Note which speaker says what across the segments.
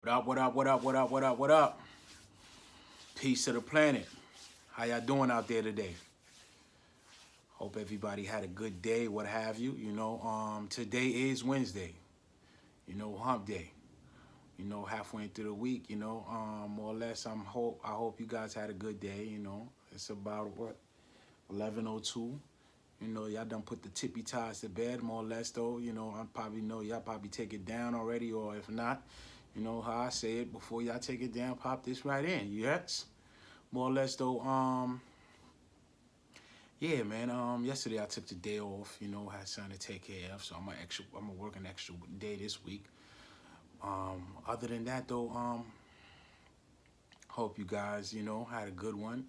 Speaker 1: What up, what up, what up, what up, what up, what up? Peace to the planet. How y'all doing out there today? Hope everybody had a good day, what have you. Today is Wednesday. Hump day. Halfway through the week, more or less I hope you guys had a good day. It's about what, 11:02. Y'all done put the tippy ties to bed, more or less though. I probably know y'all probably take it down already, or if not, you know how I say it, before y'all take it down, pop this right in. Yes? More or less though, yeah, man. Yesterday I took the day off, had something to take care of, so I'm gonna work an extra day this week. Other than that though, hope you guys, had a good one,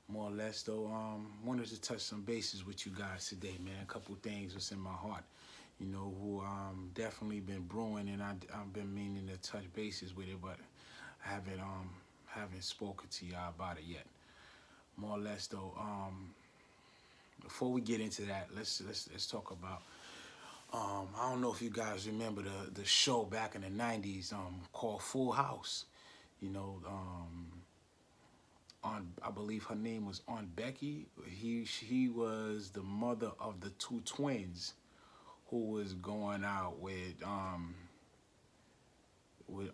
Speaker 1: more or less though, wanted to touch some bases with you guys today, man. A couple things was in my heart, who definitely been brewing, and I've been meaning to touch bases with it, but I haven't spoken to y'all about it yet. More or less though, before we get into that, let's talk about. I don't know if you guys remember the show back in the '90s, called Full House. You know, I believe her name was Aunt Becky. She was the mother of the two twins who was going out with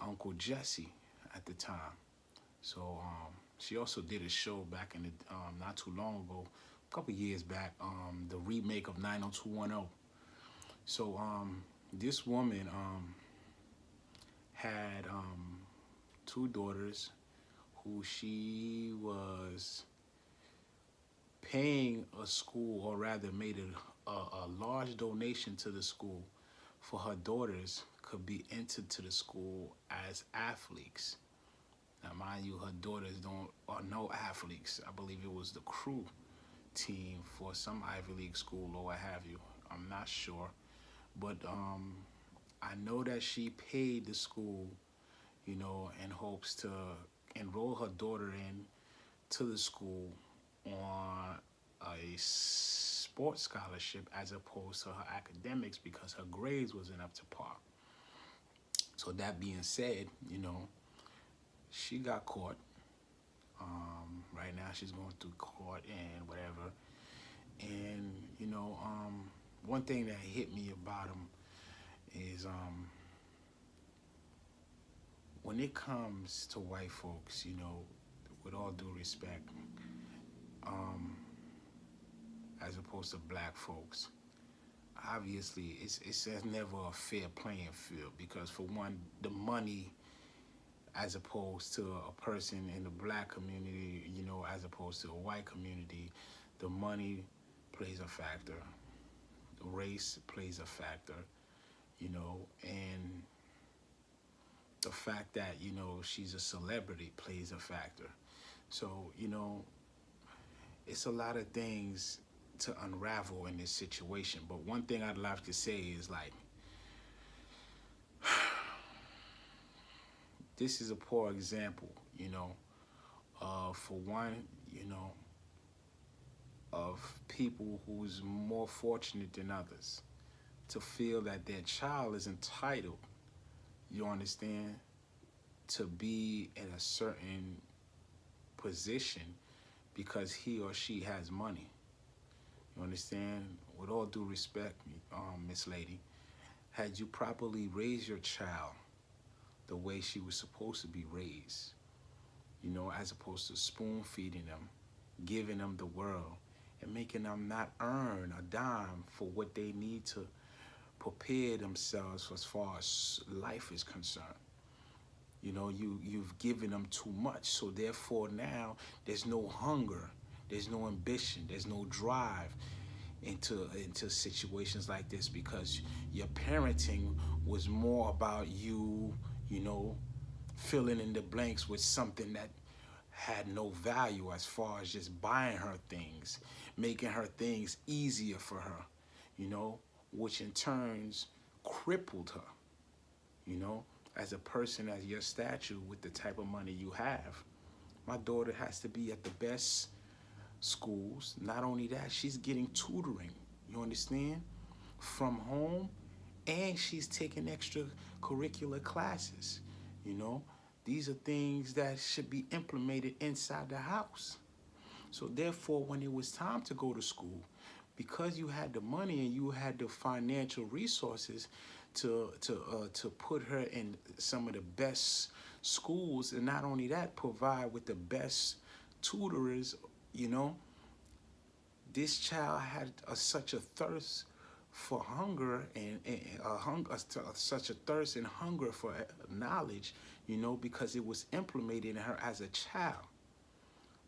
Speaker 1: Uncle Jesse at the time. So she also did a show back in the not too long ago, a couple years back, the remake of 90210. So this woman had two daughters who she was paying a school, or rather made a large donation to the school for her daughters could be entered to the school as athletes. Now, mind you, her daughters are no athletes. I believe it was the crew team for some Ivy League school or what have you. I'm not sure. But I know that she paid the school, in hopes to enroll her daughter in to the school on a sports scholarship as opposed to her academics because her grades wasn't up to par. So that being said, she got caught. Right now she's going through court and whatever. And, one thing that hit me about them is when it comes to white folks, with all due respect, as opposed to black folks, obviously it's never a fair playing field because, for one, the money, as opposed to a person in the black community, as opposed to a white community, the money plays a factor, the race plays a factor, and the fact that, she's a celebrity plays a factor. So, it's a lot of things to unravel in this situation. But one thing I'd like to say is, like, this is a poor example, for one, of people who's more fortunate than others to feel that their child is entitled, you understand, to be in a certain position because he or she has money. You understand? With all due respect, Miss Lady, had you properly raised your child the way she was supposed to be raised, as opposed to spoon feeding them, giving them the world, and making them not earn a dime for what they need to prepare themselves as far as life is concerned. You've given them too much, so therefore now there's no hunger, there's no ambition, there's no drive into situations like this because your parenting was more about you, filling in the blanks with something that had no value as far as just buying her things, making her things easier for her, which in turns crippled her, as a person as your stature with the type of money you have. My daughter has to be at the best schools. Not only that, she's getting tutoring, you understand, from home and she's taking extracurricular classes. You know, these are things that should be implemented inside the house. So therefore, when it was time to go to school, because you had the money and you had the financial resources to put her in some of the best schools, and not only that, provide with the best tutors, you know, this child had such a thirst for hunger and such a thirst and hunger for knowledge, you know, because it was implemented in her as a child.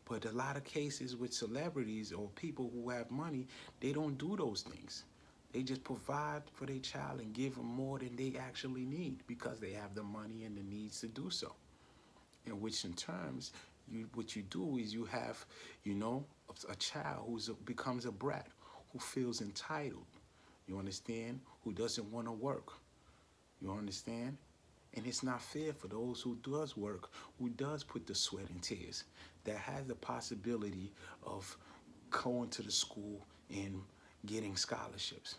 Speaker 1: But a lot of cases with celebrities or people who have money, they don't do those things. They just provide for their child and give them more than they actually need because they have the money and the needs to do so. In which, in terms, what you do is you have, you know, a child who becomes a brat, who feels entitled. You understand? Who doesn't want to work. You understand? And it's not fair for those who does work, who does put the sweat and tears, that has the possibility of going to the school and getting scholarships.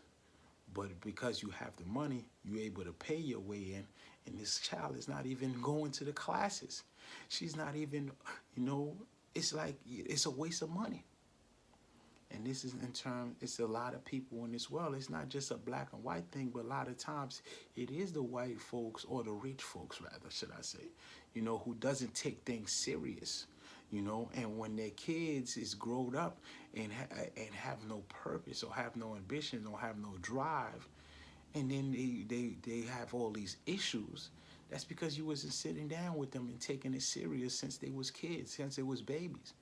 Speaker 1: But because you have the money, you're able to pay your way in, and this child is not even going to the classes. She's not even, you know, it's like, it's a waste of money. And this is in turn, it's a lot of people in this world. It's not just a black and white thing, but a lot of times it is the white folks, or the rich folks rather, should I say, you know, who doesn't take things serious, you know, and when their kids is grown up and have no purpose or have no ambition or have no drive, and then they have all these issues, that's because you wasn't sitting down with them and taking it serious since they was kids, since they was babies.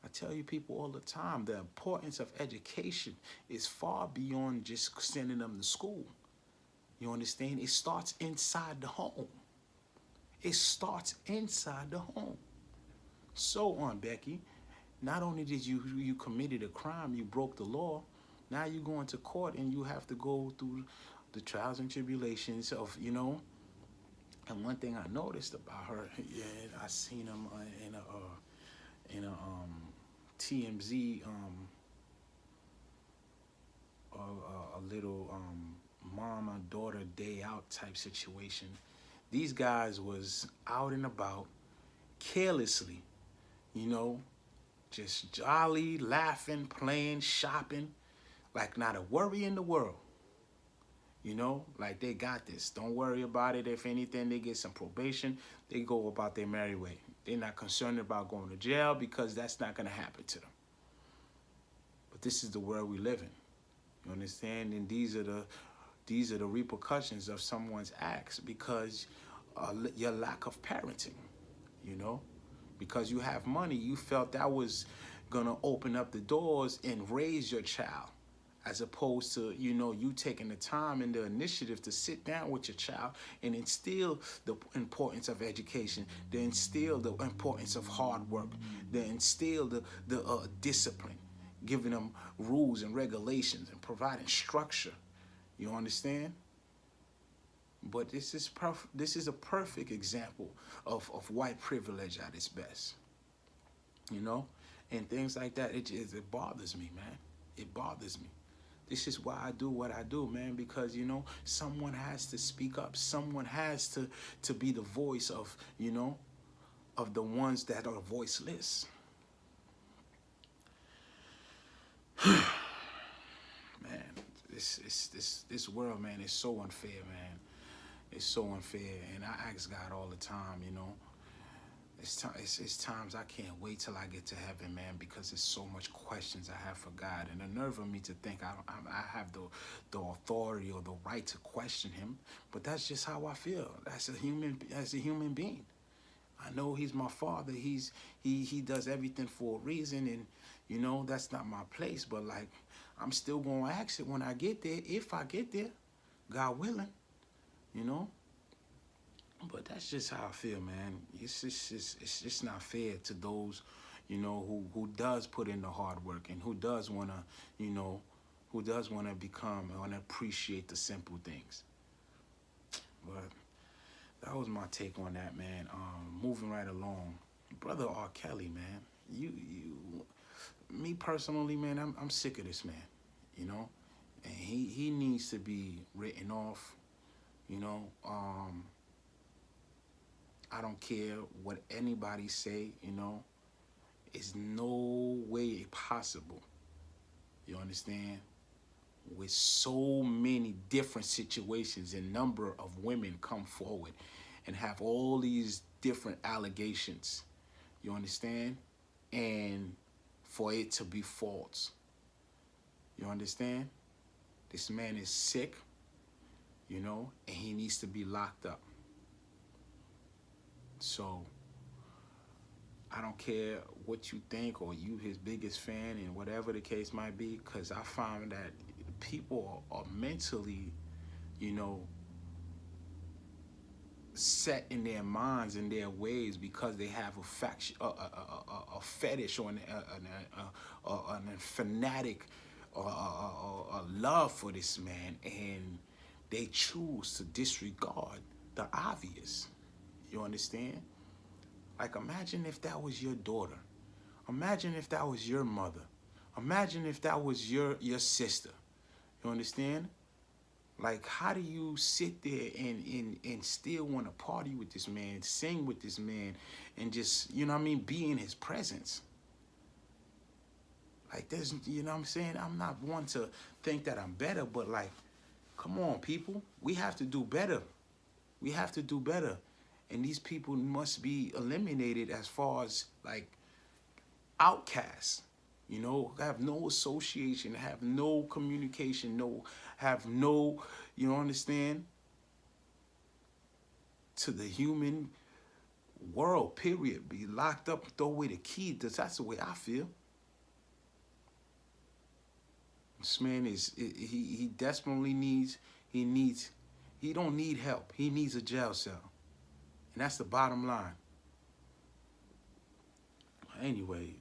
Speaker 1: I tell you people all the time, the importance of education is far beyond just sending them to school. You understand? It starts inside the home. It starts inside the home. So on, Becky, not only did you committed a crime, you broke the law, now you go into court and you have to go through the trials and tribulations of, you know. And one thing I noticed about her, yeah, I seen him in a TMZ a little mom and daughter day out type situation. These guys was out and about carelessly, you know, just jolly, laughing, playing, shopping, like not a worry in the world. You know, like they got this. Don't worry about it. If anything, they get some probation, they go about their merry way. They're not concerned about going to jail because that's not going to happen to them. But this is the world we live in. You understand? And these are the repercussions of someone's acts because your lack of parenting, you know? Because you have money, you felt that was going to open up the doors and raise your child, as opposed to, you know, you taking the time and the initiative to sit down with your child and instill the importance of education, to instill the importance of hard work, to instill the discipline, giving them rules and regulations and providing structure. You understand? But this is a perfect example of white privilege at its best. You know? And things like that, it bothers me, man. It bothers me. This is why I do what I do, man, because, you know, someone has to speak up. Someone has to be the voice of, you know, of the ones that are voiceless. Man, this world, man, is so unfair, man. It's so unfair, and I ask God all the time, you know. It's times I can't wait till I get to heaven, man, because there's so much questions I have for God, and the nerve of me to think I have the authority or the right to question Him. But that's just how I feel. As a human being, I know He's my Father. He does everything for a reason, and you know that's not my place. But like, I'm still gonna ask it when I get there, if I get there, God willing. You know, but that's just how I feel, man. It's just not fair to those, you know, who does put in the hard work and who does wanna, you know, who does wanna become and appreciate the simple things. But that was my take on that, man. Moving right along, brother R. Kelly, man. Me personally, man, I'm sick of this man. You know, And he needs to be written off, you know. I don't care what anybody say, you know. It's no way possible, you understand, with so many different situations and number of women come forward and have all these different allegations, you understand, and for it to be false, you understand. This man is sick, you know, and he needs to be locked up. So I don't care what you think, or you his biggest fan and whatever the case might be, because I found that people are mentally, you know, set in their minds and their ways because they have a fetish or a fanatic or a love for this man, and they choose to disregard the obvious. You understand? Like, imagine if that was your daughter. Imagine if that was your mother. Imagine if that was your sister. You understand? Like, how do you sit there and still want to party with this man, sing with this man, and just, you know what I mean, be in his presence? Like, there's, you know what I'm saying? I'm not one to think that I'm better, but like, come on, people. We have to do better. We have to do better. And these people must be eliminated as far as, like, outcasts. You know, have no association, have no communication, have no, you understand, to the human world, period. Be locked up, throw away the key. That's the way I feel. This man is, he desperately needs, he don't need help. He needs a jail cell. And that's the bottom line. Anyway,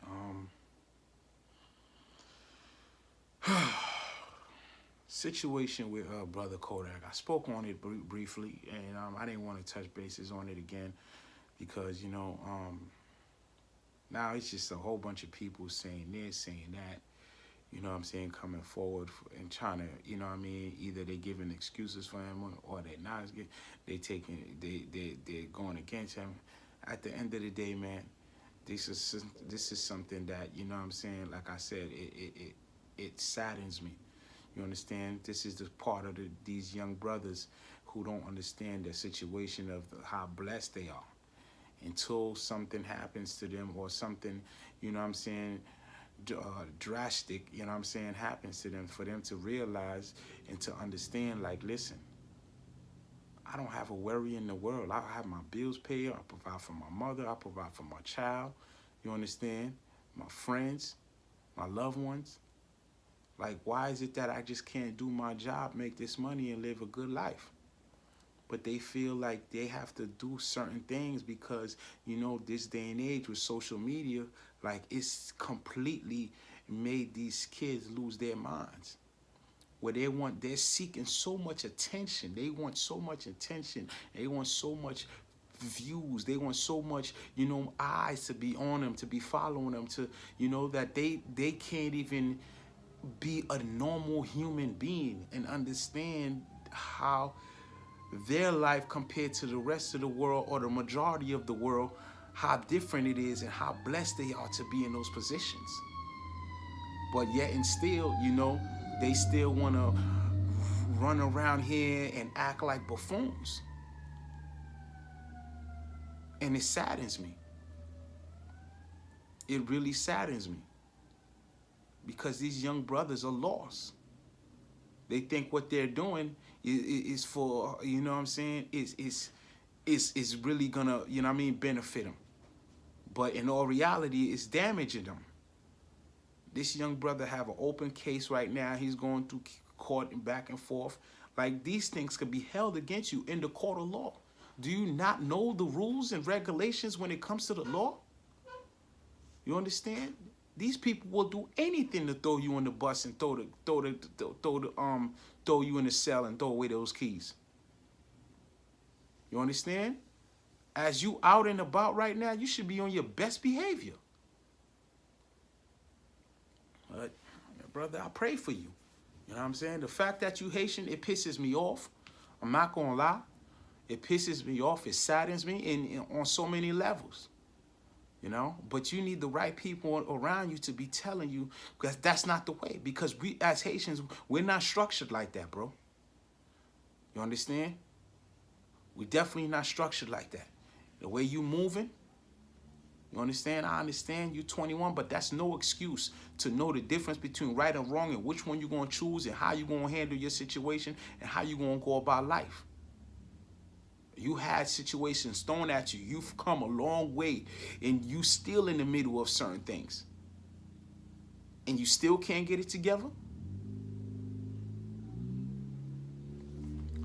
Speaker 1: situation with brother Kodak. I spoke on it briefly, and I didn't want to touch bases on it again because, you know, now it's just a whole bunch of people saying this, saying that, you know what I'm saying, coming forward and trying to, you know what I mean, either they giving excuses for him or they're not. They're going against him. At the end of the day, man, this is something that, you know what I'm saying, like I said, it saddens me. You understand? This is the part of these young brothers who don't understand the situation of how blessed they are. Until something happens to them or something, you know what I'm saying, drastic, you know what I'm saying, happens to them, for them to realize and to understand, like, listen, I don't have a worry in the world. I have my bills paid. I provide for my mother. I provide for my child. You understand? My friends, my loved ones. Like, why is it that I just can't do my job, make this money, and live a good life? But they feel like they have to do certain things because, you know, this day and age with social media, like, it's completely made these kids lose their minds. Where they're seeking so much attention. They want so much attention. They want so much views. They want so much, you know, eyes to be on them, to be following them, to, you know, that they can't even be a normal human being and understand how their life compared to the rest of the world or the majority of the world, how different it is and how blessed they are to be in those positions. But yet and still, you know, they still want to run around here and act like buffoons. And it saddens me. It really saddens me. Because these young brothers are lost. They think what they're doing is for, you know what I'm saying, is really gonna, you know what I mean, benefit them. But in all reality, it's damaging them. This young brother have an open case right now. He's going through court and back and forth. Like, these things could be held against you in the court of law. Do you not know the rules and regulations when it comes to the law? You understand? These people will do anything to throw you on the bus and throw you in the cell and throw away those keys. You understand? As you out and about right now, you should be on your best behavior. But, brother, I pray for you. You know what I'm saying? The fact that you Haitian, it pisses me off. I'm not gonna lie. It pisses me off. It saddens me on so many levels. You know, but you need the right people around you to be telling you, because that's not the way. Because we as Haitians, we're not structured like that, bro. You understand? We definitely not structured like that. The way you moving, you understand? I understand you 21, but that's no excuse to know the difference between right and wrong and which one you're gonna choose and how you're gonna handle your situation and how you're gonna go about life. You had situations thrown at you. You've come a long way, and you still in the middle of certain things. And you still can't get it together?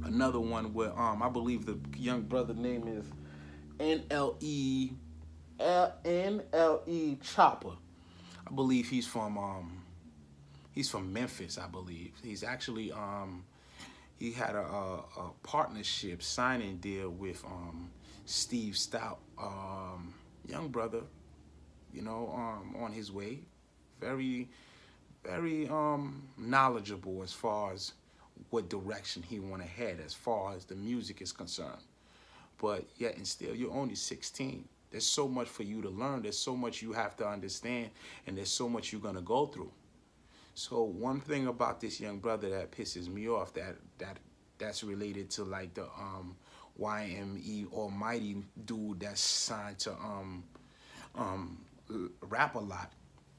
Speaker 1: Another one where I believe the young brother name is NLE Chopper. I believe he's from Memphis, I believe. He's actually he had a partnership signing deal with Steve Stout, young brother, you know, on his way. Very, very knowledgeable as far as what direction he want to head as far as the music is concerned. But yet and still, you're only 16. There's so much for you to learn. There's so much you have to understand, and there's so much you're gonna go through. So one thing about this young brother that pisses me off, that's related to like the YME Almighty dude that's signed to Rap a Lot,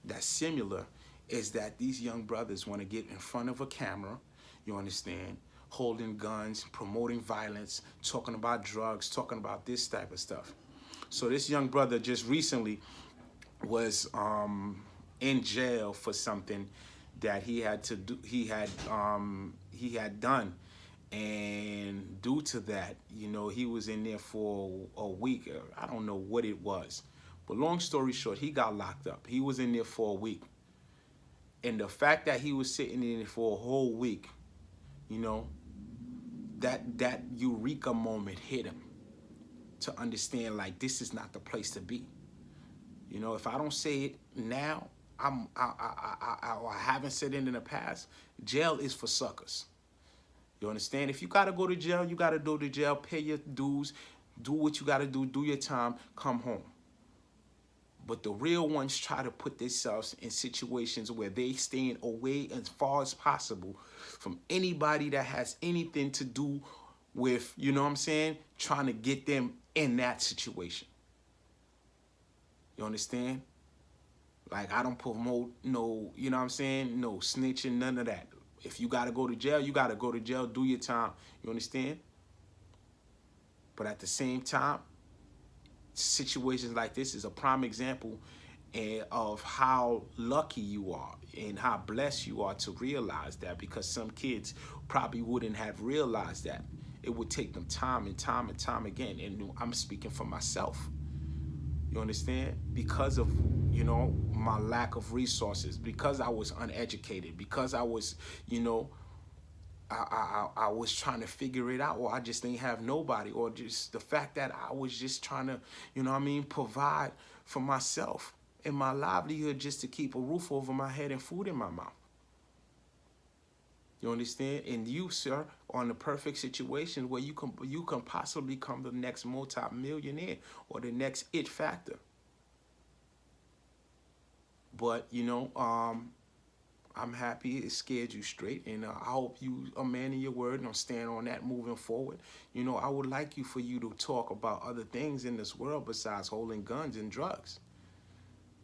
Speaker 1: that's similar, is that these young brothers want to get in front of a camera, you understand, holding guns, promoting violence, talking about drugs, talking about this type of stuff. So this young brother just recently was in jail for something that he had to do. He had done, and due to that, you know, he was in there for a week. I don't know what it was, but long story short, he got locked up. He was in there for a week, and the fact that he was sitting in there for a whole week, you know, that eureka moment hit him to understand, like, this is not the place to be. You know, if I don't say it now, I haven't said it in the past. Jail is for suckers. You understand? If you gotta go to jail, you gotta go to jail, pay your dues, do what you gotta do your time, come home. But the real ones try to put themselves in situations where they staying away as far as possible from anybody that has anything to do with, you know what I'm saying, trying to get them in that situation. You understand? Like, I don't promote no, you know what I'm saying, no snitching, none of that. If you got to go to jail, you got to go to jail, do your time. You understand? But at the same time, situations like this is a prime example of how lucky you are and how blessed you are to realize that, because some kids probably wouldn't have realized that. It would take them time and time and time again. And I'm speaking for myself. You understand? Because of, you know, my lack of resources, because I was uneducated, because I was, you know, I was trying to figure it out, or I just didn't have nobody, or just the fact that I was just trying to, you know what I mean, provide for myself and my livelihood just to keep a roof over my head and food in my mouth. You understand? And you, sir, are in the perfect situation where you can possibly become the next multi-millionaire or the next it factor. But, you know, I'm happy it scared you straight, and I hope you are man of your word and stand on that moving forward. You know, I would like for you to talk about other things in this world besides holding guns and drugs.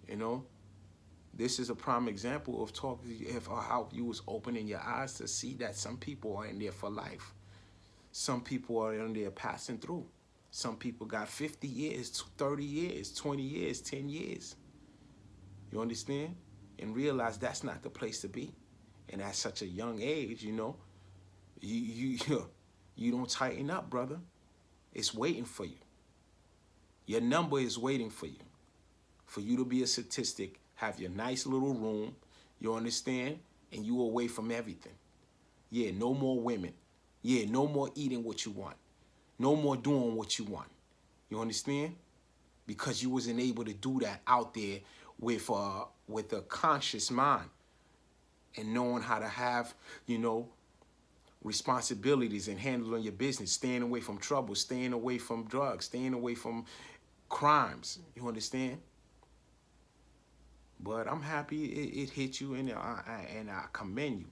Speaker 1: You know, this is a prime example of how you was opening your eyes to see that some people are in there for life. Some people are in there passing through. Some people got 50 years, 30 years, 20 years, 10 years. You understand? And realize that's not the place to be. And at such a young age, you know, you don't tighten up, brother. It's waiting for you. Your number is waiting for you. For you to be a statistic, have your nice little room, you understand? And you away from everything. Yeah, no more women. Yeah, no more eating what you want. No more doing what you want. You understand? Because you wasn't able to do that out there with a conscious mind. and knowing how to have, you know, responsibilities and handling your business, staying away from trouble, staying away from drugs, staying away from crimes. You understand? But I'm happy it hit you, and I commend you.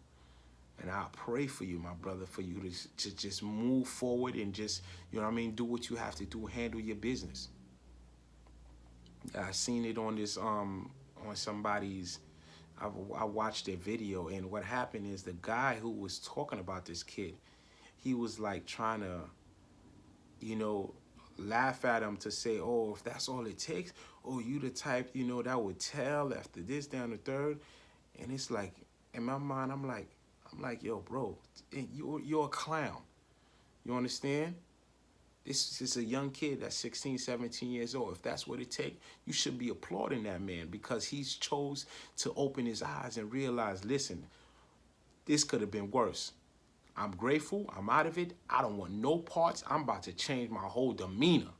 Speaker 1: And I pray for you, my brother, for you to just move forward and just, you know what I mean, do what you have to do, handle your business. I seen it on this on somebody's, I watched their video, and what happened is the guy who was talking about this kid, he was like trying to, you know, laugh at him to say, oh, if that's all it takes, oh, you the type, you know, that would tell after this, down the third. And it's like, in my mind, I'm like, yo, bro, you're a clown. You understand? This is a young kid that's 16, 17 years old. If that's what it takes, you should be applauding that man, because he's chose to open his eyes and realize, listen, this could have been worse. I'm grateful. I'm out of it. I don't want no parts. I'm about to change my whole demeanor.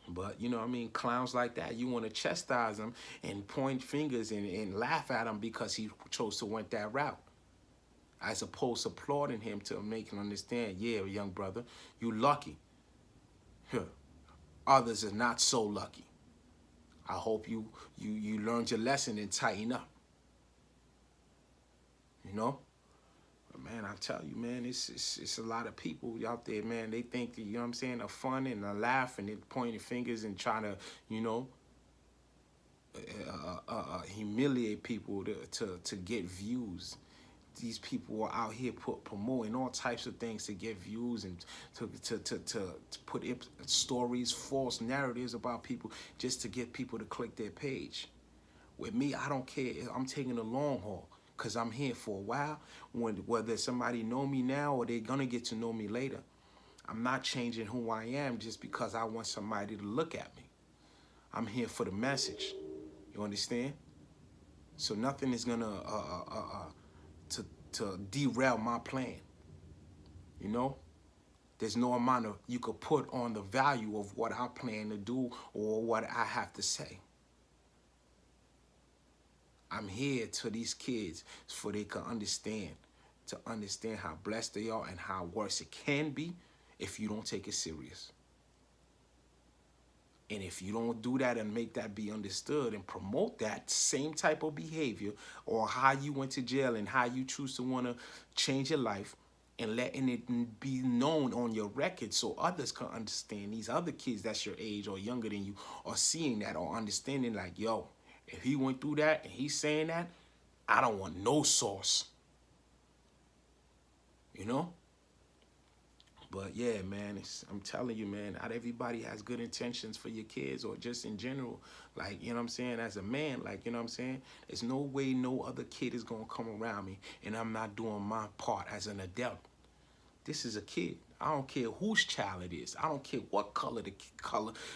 Speaker 1: But, you know what I mean, clowns like that, you want to chastise them and point fingers and laugh at him because he chose to went that route, as opposed to applauding him to make him understand, yeah, young brother, you lucky. Others are not so lucky. I hope you learned your lesson and tighten up. You know? But man, I tell you, man, it's a lot of people out there, man. They think that, you know what I'm saying, are fun and a laugh and they're pointing fingers and trying to, you know, humiliate people to get views. These people are out here promoting all types of things to get views and to put stories, false narratives about people just to get people to click their page. With me, I don't care. I'm taking the long haul, because I'm here for a while. Whether somebody know me now or they're going to get to know me later, I'm not changing who I am just because I want somebody to look at me. I'm here for the message. You understand? So nothing is going to derail my plan. You know? There's no amount of you could put on the value of what I plan to do or what I have to say. I'm here to these kids so they can understand how blessed they are and how worse it can be if you don't take it serious. And if you don't do that and make that be understood and promote that same type of behavior, or how you went to jail and how you choose to want to change your life, and letting it be known on your record so others can understand, these other kids that's your age or younger than you are seeing that or understanding, like, yo, if he went through that and he's saying that, I don't want no sauce. You know? But yeah, man, I'm telling you, man, not everybody has good intentions for your kids or just in general. Like, you know what I'm saying? As a man, like, you know what I'm saying? There's no way no other kid is going to come around me and I'm not doing my part as an adult. This is a kid. I don't care whose child it is. I don't care what color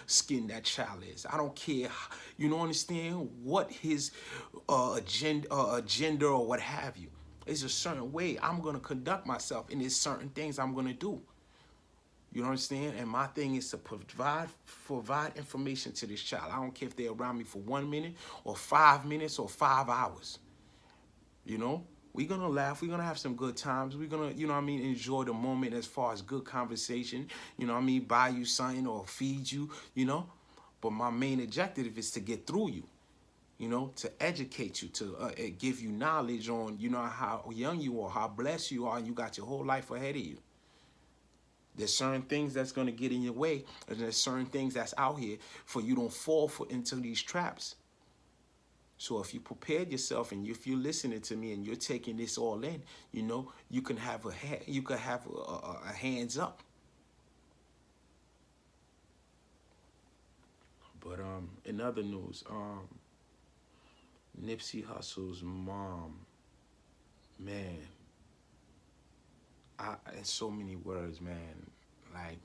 Speaker 1: skin that child is. I don't care, you know, understand what his agenda or what have you. There's a certain way I'm going to conduct myself, and there's certain things I'm going to do. You understand? And my thing is to provide information to this child. I don't care if they're around me for 1 minute or 5 minutes or 5 hours. You know? We're going to laugh. We're going to have some good times. We're going to, you know what I mean, enjoy the moment as far as good conversation. You know what I mean? Buy you something or feed you, you know? But my main objective is to get through you, you know, to educate you, to give you knowledge on, you know, how young you are, how blessed you are, and you got your whole life ahead of you. There's certain things that's going to get in your way, and there's certain things that's out here for you don't fall into these traps. So if you prepared yourself and if you're listening to me and you're taking this all in, you know, you can have a hands up. But in other news, Nipsey Hussle's mom, man, in so many words, man, like,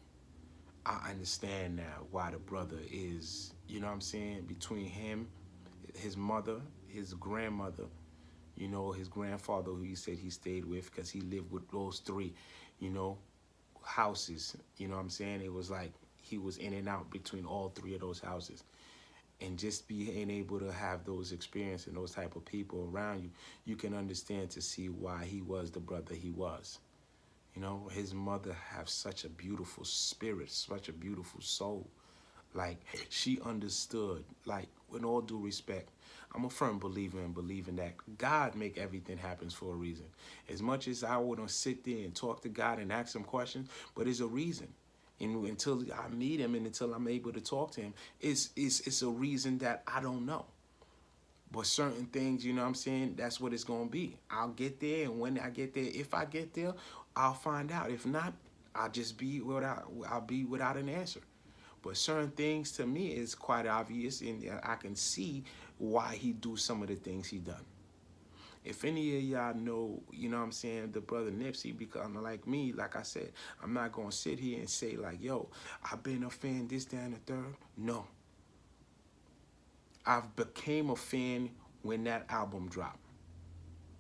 Speaker 1: I understand now why the brother is, you know what I'm saying, between him, his mother, his grandmother, you know, his grandfather who he said he stayed with, because he lived with those three, you know, houses, you know what I'm saying? It was like he was in and out between all three of those houses. And just being able to have those experiences and those type of people around you, you can understand to see why he was the brother he was. You know, his mother have such a beautiful spirit, such a beautiful soul. Like, she understood, like, with all due respect, I'm a firm believer in believing that God make everything happen for a reason. As much as I wouldn't sit there and talk to God and ask him questions, but there's a reason. And until I meet him and until I'm able to talk to him, it's a reason that I don't know. But certain things, you know what I'm saying, that's what it's going to be. I'll get there, and when I get there, if I get there, I'll find out. If not, I'll be without an answer. But certain things to me is quite obvious, and I can see why he do some of the things he done. If any of y'all know, you know what I'm saying, the brother Nipsey, because like me, like I said, I'm not going to sit here and say like, yo, I've been a fan, this, that, and the third. No. I've became a fan when that album dropped.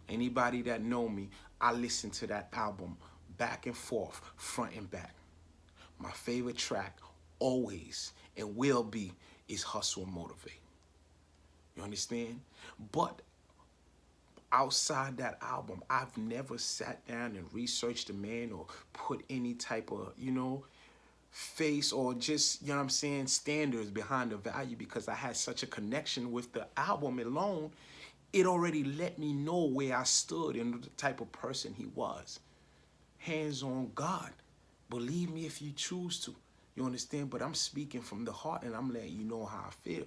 Speaker 1: Anybody that know me, I listen to that album back and forth, front and back. My favorite track always and will be is Hustle and Motivate. You understand? But outside that album, I've never sat down and researched the man or put any type of, you know, face or just, you know what I'm saying, standards behind the value, because I had such a connection with the album alone. It already let me know where I stood and the type of person he was. Hands on God. Believe me if you choose to. You understand? But I'm speaking from the heart, and I'm letting you know how I feel.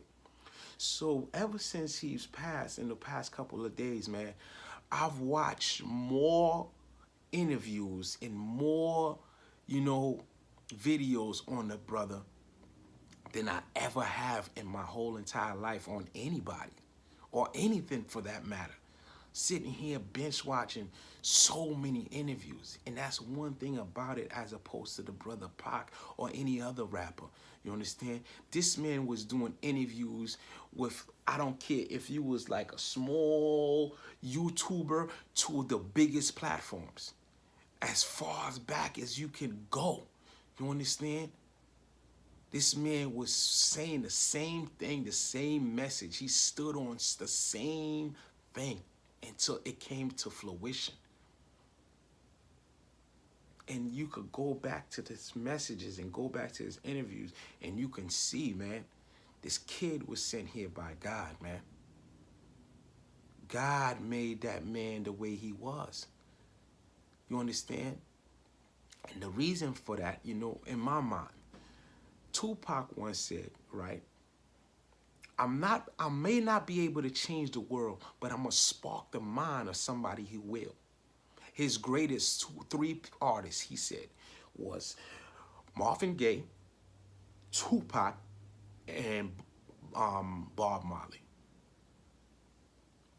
Speaker 1: So ever since he's passed in the past couple of days, man, I've watched more interviews and more, you know, videos on the brother than I ever have in my whole entire life on anybody or anything for that matter. Sitting here bench watching so many interviews. And that's one thing about it as opposed to the brother Pac or any other rapper. You understand? This man was doing interviews with, I don't care if you was like a small YouTuber to the biggest platforms. As far as back as you can go. You understand? This man was saying the same thing, the same message. He stood on the same thing until it came to fruition. And you could go back to his messages and go back to his interviews, and you can see, man, this kid was sent here by God, man. God made that man the way he was. You understand? And the reason for that, you know, in my mind, Tupac once said, right, I may not be able to change the world, but I'm going to spark the mind of somebody who will. His greatest three artists, he said, was Marvin Gaye, Tupac, and Bob Marley.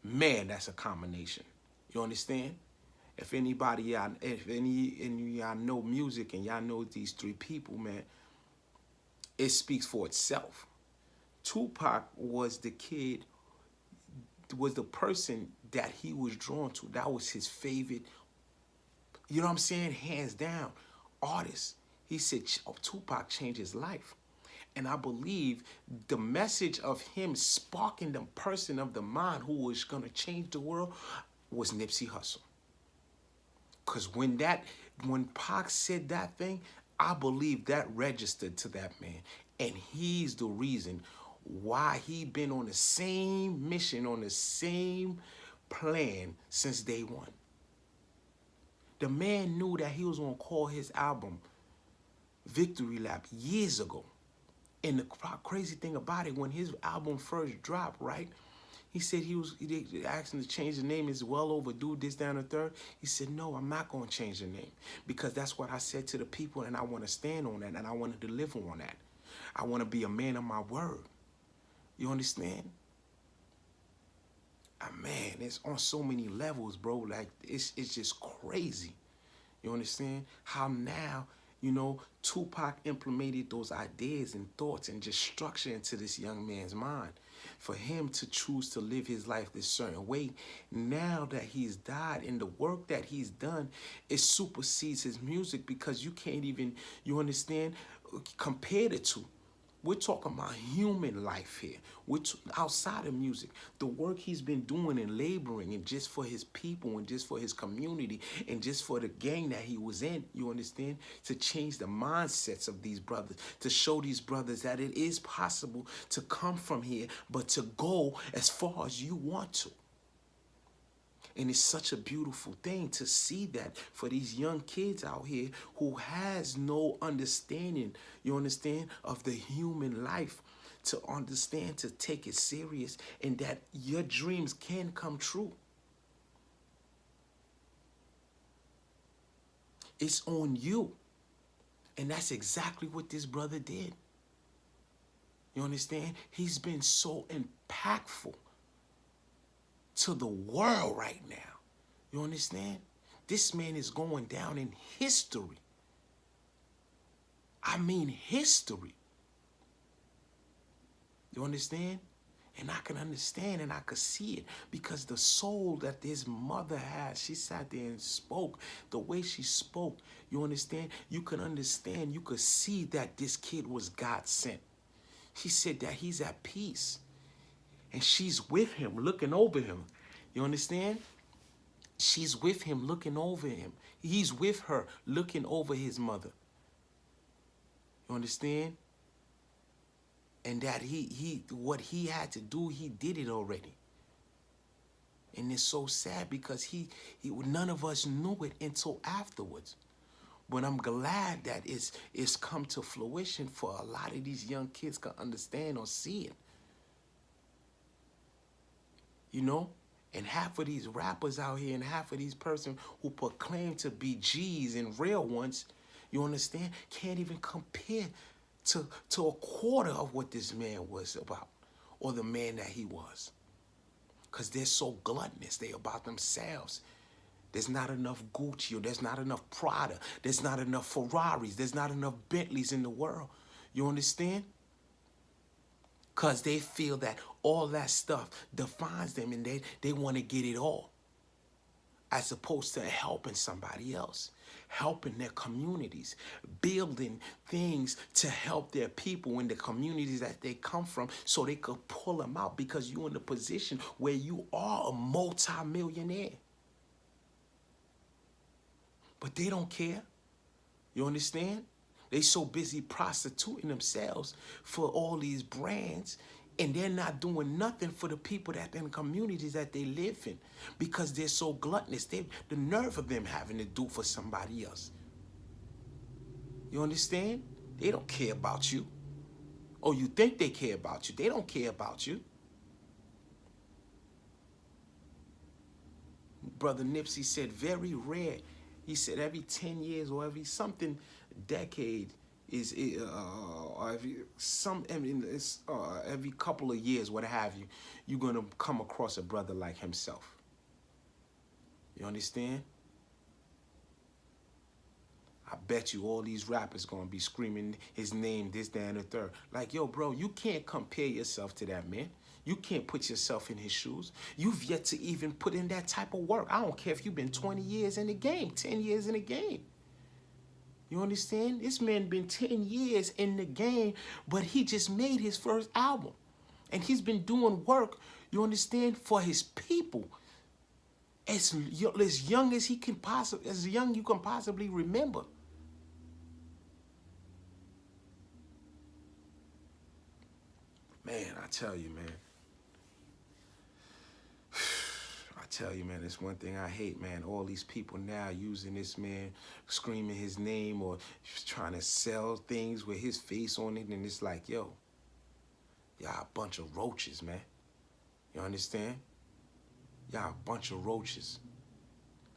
Speaker 1: Man, that's a combination. You understand? If any of y'all know music and y'all know these three people, man, it speaks for itself. Tupac was the kid, was the person that he was drawn to. That was his favorite, you know what I'm saying, hands down, artist. He said Tupac changed his life. And I believe the message of him sparking the person of the mind who was going to change the world was Nipsey Hussle. Because when Pac said that thing, I believe that registered to that man. And he's the reason why he been on the same mission, on the same plan since day one. The man knew that he was going to call his album Victory Lap years ago. And the crazy thing about it, when his album first dropped, right, he said they asked him to change the name. It's well overdue, this, down, the third. He said, no, I'm not going to change the name, because that's what I said to the people, and I want to stand on that, and I want to deliver on that. I want to be a man of my word. You understand? Man, it's on so many levels, bro. Like, it's just crazy. You understand? How now, you know, Tupac implemented those ideas and thoughts and just structure into this young man's mind for him to choose to live his life this certain way. Now that he's died and the work that he's done, it supersedes his music, because you can't even, you understand, compare the two. We're talking about human life here. Outside of music, the work he's been doing and laboring, and just for his people and just for his community and just for the gang that he was in, you understand? To change the mindsets of these brothers, to show these brothers that it is possible to come from here, but to go as far as you want to. And it's such a beautiful thing to see that for these young kids out here who has no understanding, you understand, of the human life, to understand, to take it serious, and that your dreams can come true. It's on you. And that's exactly what this brother did. You understand? He's been so impactful to the world right now. You understand? This man is going down in history. I mean history. You understand? And I can understand and I could see it because the soul that this mother has, she sat there and spoke. The way she spoke, you understand? You can understand, you could see that this kid was God sent. She said that he's at peace. And she's with him, looking over him. You understand? She's with him, looking over him. He's with her, looking over his mother. You understand? And that what he had to do, he did it already. And it's so sad because none of us knew it until afterwards. But I'm glad that it's come to fruition for a lot of these young kids can understand or see it. You know? And half of these rappers out here and half of these persons who proclaim to be G's and real ones, you understand, can't even compare to a quarter of what this man was about or the man that he was. Because they're so gluttonous. They're about themselves. There's not enough Gucci, or there's not enough Prada. There's not enough Ferraris. There's not enough Bentleys in the world. You understand? Because they feel that all that stuff defines them and they want to get it all. As opposed to helping somebody else, helping their communities, building things to help their people in the communities that they come from so they could pull them out because you're in a position where you are a multi-millionaire. But they don't care. You understand? They so busy prostituting themselves for all these brands, and they're not doing nothing for the people that in communities that they live in because they're so gluttonous. The nerve of them having to do for somebody else. You understand? They don't care about you. Or you think they care about you. They don't care about you. Brother Nipsey said very rare. He said every 10 years or every something decade is every couple of years, what have you, you're gonna come across a brother like himself. You understand? I bet you all these rappers gonna be screaming his name, this, that, and the third. Like, yo, bro, you can't compare yourself to that man. You can't put yourself in his shoes. You've yet to even put in that type of work. I don't care if you've been 20 years in the game, 10 years in the game. You understand? This man been 10 years in the game, but he just made his first album. And he's been doing work, you understand, for his people. As young as he can possibly, as young you can possibly remember. Man, I tell you, man. Tell you, man, it's one thing I hate, man. All these people now using this man, screaming his name or trying to sell things with his face on it. And it's like, yo, y'all a bunch of roaches, man. You understand? Y'all a bunch of roaches.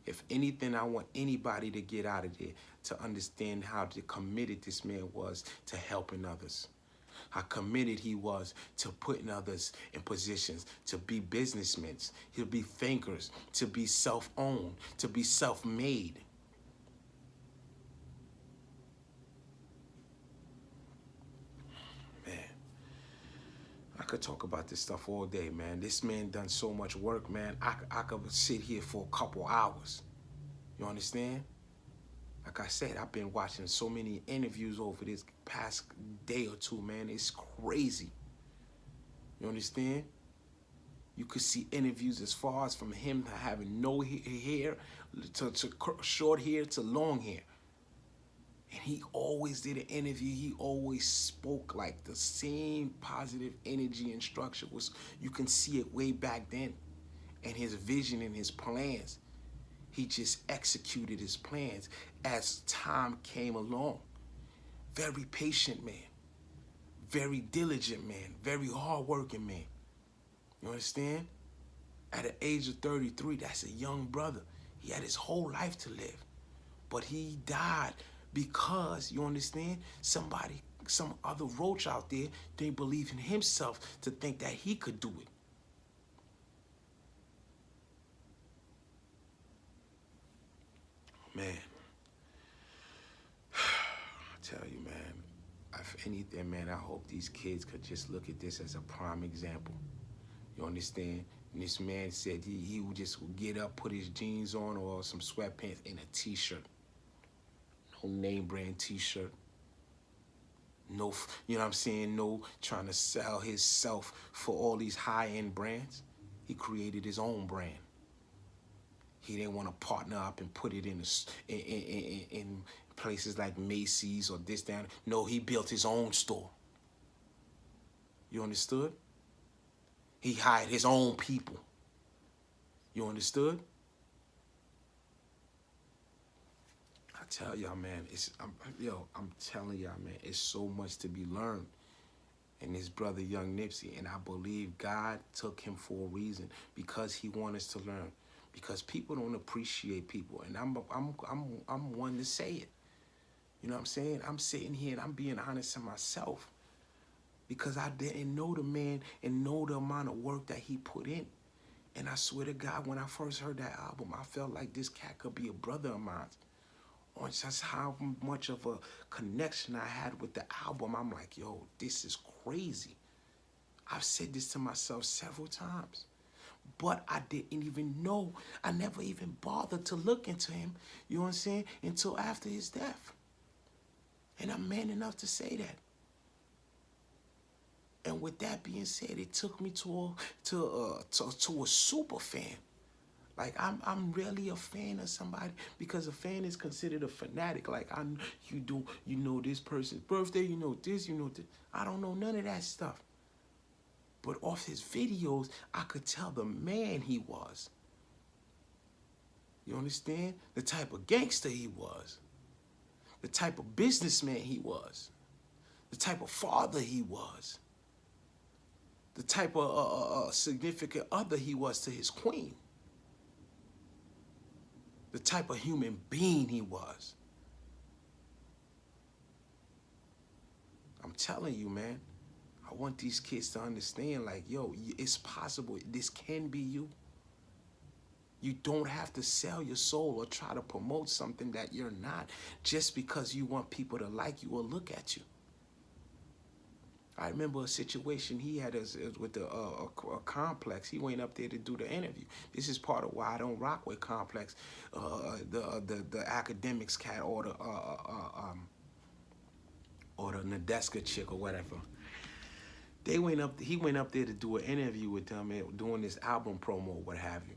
Speaker 1: If anything, I want anybody to get out of there to understand how committed this man was to helping others. How committed he was to putting others in positions to be businessmen, to be thinkers, to be self-owned, to be self-made. Man, I could talk about this stuff all day, man. This man done so much work, man. I could sit here for a couple hours. You understand? Like I said, I've been watching so many interviews over this past day or two, man. It's crazy. You understand? You could see interviews as far as from him having no hair to short hair to long hair. And he always did an interview. He always spoke like the same positive energy and structure. You can see it way back then. And his vision and his plans. He just executed his plans as time came along. Very patient man. Very diligent man. Very hardworking man. You understand? At the age of 33, that's a young brother. He had his whole life to live. But he died because, you understand, some other roach out there didn't believe in himself to think that he could do it. Man, I tell you, man, if anything, man, I hope these kids could just look at this as a prime example. You understand? And this man said he would just get up, put his jeans on or some sweatpants and a t-shirt. No name brand t-shirt. No, you know what I'm saying? No trying to sell himself for all these high-end brands. He created his own brand. He didn't want to partner up and put it in places like Macy's or this, down. No, he built his own store. You understood? He hired his own people. You understood? I tell y'all, man, I'm telling y'all, man, it's so much to be learned in this brother, Young Nipsey, and I believe God took him for a reason because he wants us to learn. Because people don't appreciate people, and I'm one to say it. You know what I'm saying? I'm sitting here and I'm being honest to myself because I didn't know the man and know the amount of work that he put in. And I swear to God, when I first heard that album, I felt like this cat could be a brother of mine. On just how much of a connection I had with the album. I'm like, yo, this is crazy. I've said this to myself several times. But I didn't even know. I never even bothered to look into him, you know what I'm saying, until after his death. And I'm man enough to say that. And with that being said, it took me to a super fan. Like I'm really a fan of somebody because a fan is considered a fanatic. Like you know this person's birthday, you know this, you know this. I don't know none of that stuff. But off his videos, I could tell the man he was. You understand? The type of gangster he was. The type of businessman he was. The type of father he was. The type of significant other he was to his queen. The type of human being he was. I'm telling you, man. I want these kids to understand, like, yo, it's possible. This can be you. You don't have to sell your soul or try to promote something that you're not just because you want people to like you or look at you. I remember a situation he had with a Complex. He went up there to do the interview. This is part of why I don't rock with Complex, the academics cat or the Nadeska chick or whatever. He went up there to do an interview with them doing this album promo, what have you.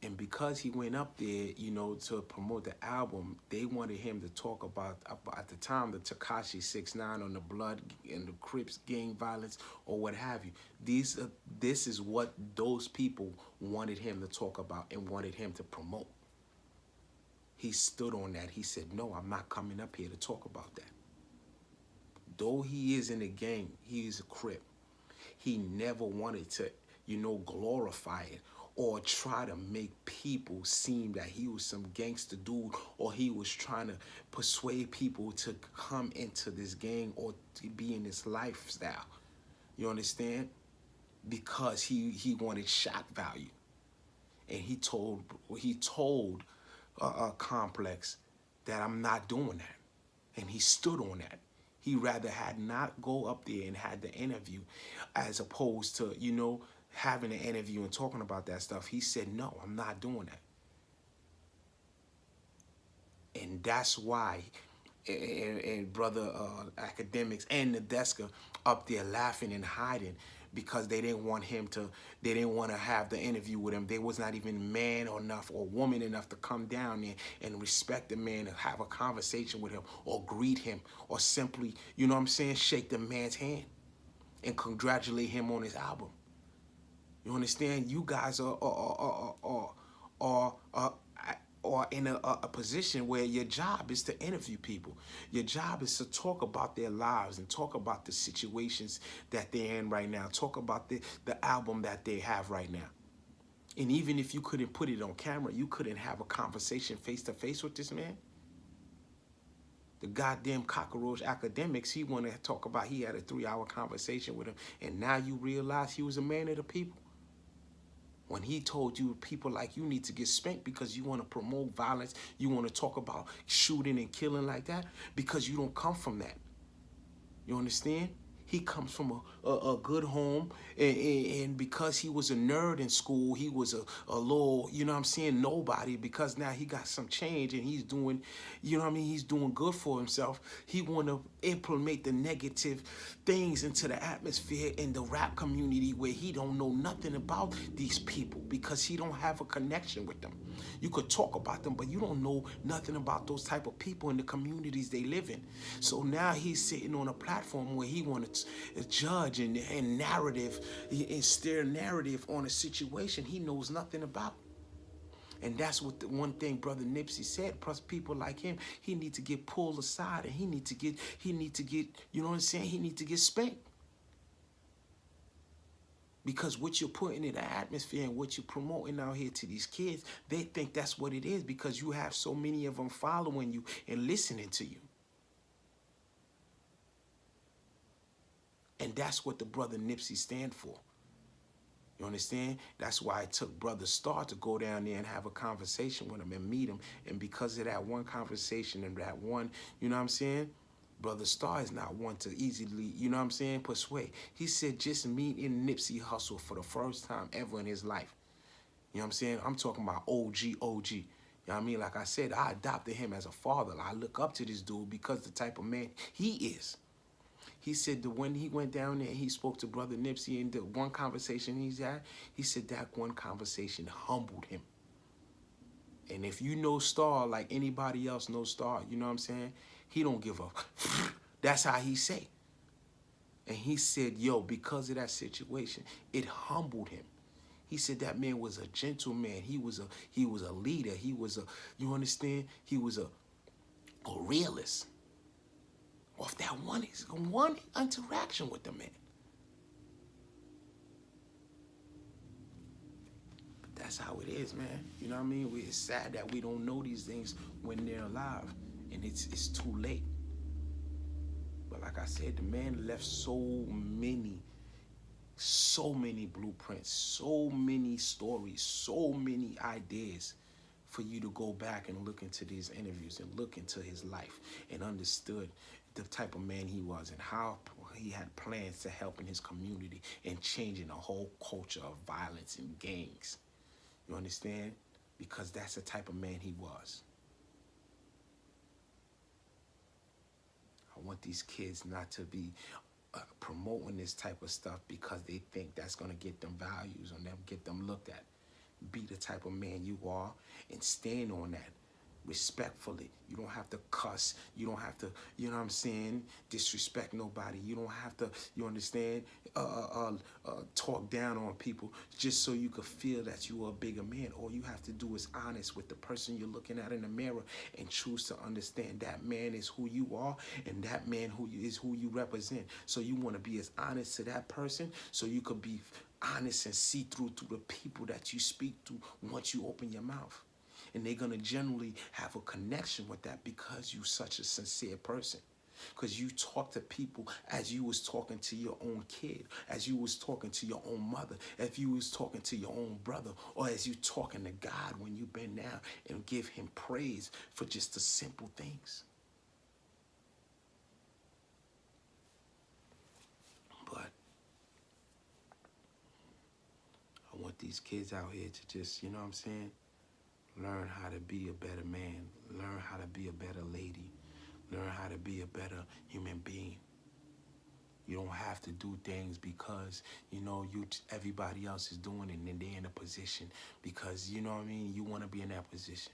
Speaker 1: And because he went up there, you know, to promote the album, they wanted him to talk about at the time, the Tekashi 6ix9ine on the blood and the Crips gang violence or what have you. This is what those people wanted him to talk about and wanted him to promote. He stood on that. He said, no, I'm not coming up here to talk about that. Though he is in the gang, he is a Crip. He never wanted to, you know, glorify it or try to make people seem that he was some gangster dude or he was trying to persuade people to come into this gang or to be in this lifestyle. You understand? Because he wanted shock value. And he told Complex that I'm not doing that. And he stood on that. He rather had not go up there and had the interview as opposed to, you know, having an interview and talking about that stuff. He said, no, I'm not doing that. And that's why, and brother academics and Nadeska up there laughing and hiding, because they didn't want him to, they didn't want to have the interview with him. They was not even man enough or woman enough to come down there and respect the man and have a conversation with him or greet him or simply, you know what I'm saying, shake the man's hand and congratulate him on his album. You understand? You guys are in a position where your job is to interview people. Your job is to talk about their lives and talk about the situations that they're in right now. Talk about the album that they have right now. And even if you couldn't put it on camera, you couldn't have a conversation face to face with this man. The goddamn cockroach academics, he wanted to talk about, he had a 3-hour conversation with him, and now you realize he was a man of the people. When he told you people like you need to get spanked because you want to promote violence, you want to talk about shooting and killing like that, because you don't come from that. You understand? He comes from a good home, and because he was a nerd in school, he was a little, you know what I'm saying, nobody, because now he got some change and he's doing, you know what I mean, he's doing good for himself. He want to implement the negative things into the atmosphere in the rap community where he don't know nothing about these people because he don't have a connection with them. You could talk about them, but you don't know nothing about those type of people in the communities they live in. So now he's sitting on a platform where he wants to judge and narrative, and steer narrative on a situation he knows nothing about. And that's what the one thing Brother Nipsey said. Plus, people like him, he need to get pulled aside, and he need to get, you know what I'm saying? He need to get spanked. Because what you're putting in the atmosphere and what you're promoting out here to these kids, they think that's what it is because you have so many of them following you and listening to you. And that's what the Brother Nipsey stand for. You understand? That's why it took Brother Star to go down there and have a conversation with him and meet him. And because of that one conversation and that one, you know what I'm saying? Brother Star is not one to easily, you know what I'm saying, persuade. He said just meeting Nipsey Hussle for the first time ever in his life. You know what I'm saying? I'm talking about OG. You know what I mean? Like I said, I adopted him as a father. I look up to this dude because the type of man he is. He said that when he went down there and he spoke to Brother Nipsey and the one conversation he's had, he said that one conversation humbled him. And if you know Star like anybody else knows Star, you know what I'm saying? He don't give up. That's how he say. And he said, yo, because of that situation, it humbled him. He said that man was a gentleman. He was a leader. He was a, you understand? He was a realist. Off that one interaction with the man. That's how it is, man. You know what I mean? It's sad that we don't know these things when they're alive, and it's too late. But like I said, the man left so many blueprints, so many stories, so many ideas for you to go back and look into these interviews and look into his life and understood the type of man he was and how he had plans to help in his community and changing the whole culture of violence and gangs. You understand? Because that's the type of man he was. I want these kids not to be promoting this type of stuff because they think that's going to get them values or get them looked at. Be the type of man you are and stand on that respectfully. You don't have to cuss. You don't have to, you know what I'm saying, disrespect nobody. You don't have to, you understand, talk down on people just so you could feel that you are a bigger man. All you have to do is honest with the person you're looking at in the mirror and choose to understand that man is who you are and that man is who you represent. So you want to be as honest to that person so you could be honest and see through the people that you speak to once you open your mouth. And they're going to generally have a connection with that because you're such a sincere person. Because you talk to people as you was talking to your own kid, as you was talking to your own mother, if you was talking to your own brother, or as you talking to God when you bend down and give him praise for just the simple things. But I want these kids out here to just, you know what I'm saying, Learn how to be a better man. Learn how to be a better lady. Learn how to be a better human being. You don't have to do things because, everybody else is doing it and they're in a position because, you know what I mean? You want to be in that position.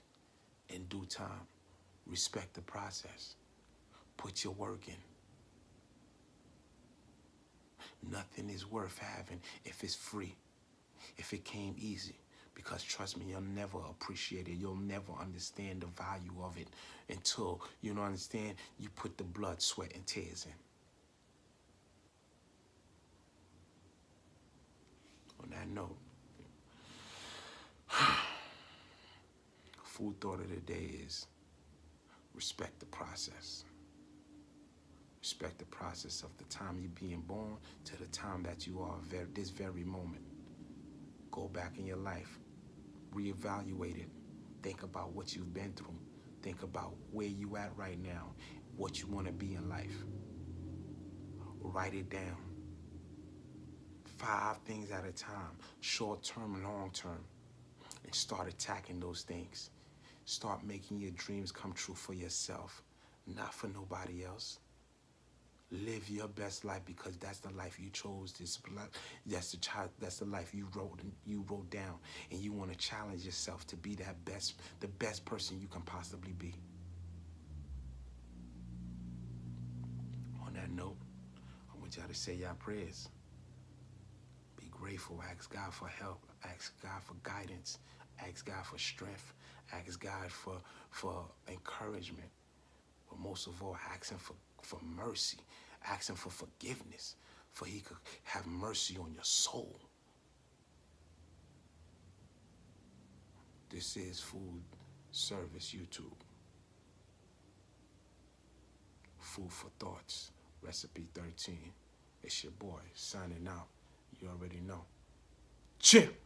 Speaker 1: In due time, respect the process. Put your work in. Nothing is worth having if it's free, if it came easy. Because trust me, you'll never appreciate it. You'll never understand the value of it until, understand, you put the blood, sweat, and tears in. On that note, food thought of the day is respect the process. Respect the process of the time you're being born to the time that you are this very moment. Go back in your life. Reevaluate it. Think about what you've been through. Think about where you at right now, what you want to be in life. Write it down. 5 things at a time, short term and long term, and start attacking those things. Start making your dreams come true for yourself, not for nobody else. Live your best life because that's the life you chose. That's the life you wrote down, and you want to challenge yourself to be the best person you can possibly be. On that note, I want y'all to say y'all prayers. Be grateful. Ask God for help. Ask God for guidance. Ask God for strength. Ask God for encouragement. But most of all, ask Him for mercy. Ask Him for forgiveness, for He could have mercy on your soul. This is Food Service YouTube. Food for Thoughts, Recipe 13. It's your boy, signing out. You already know. Chip!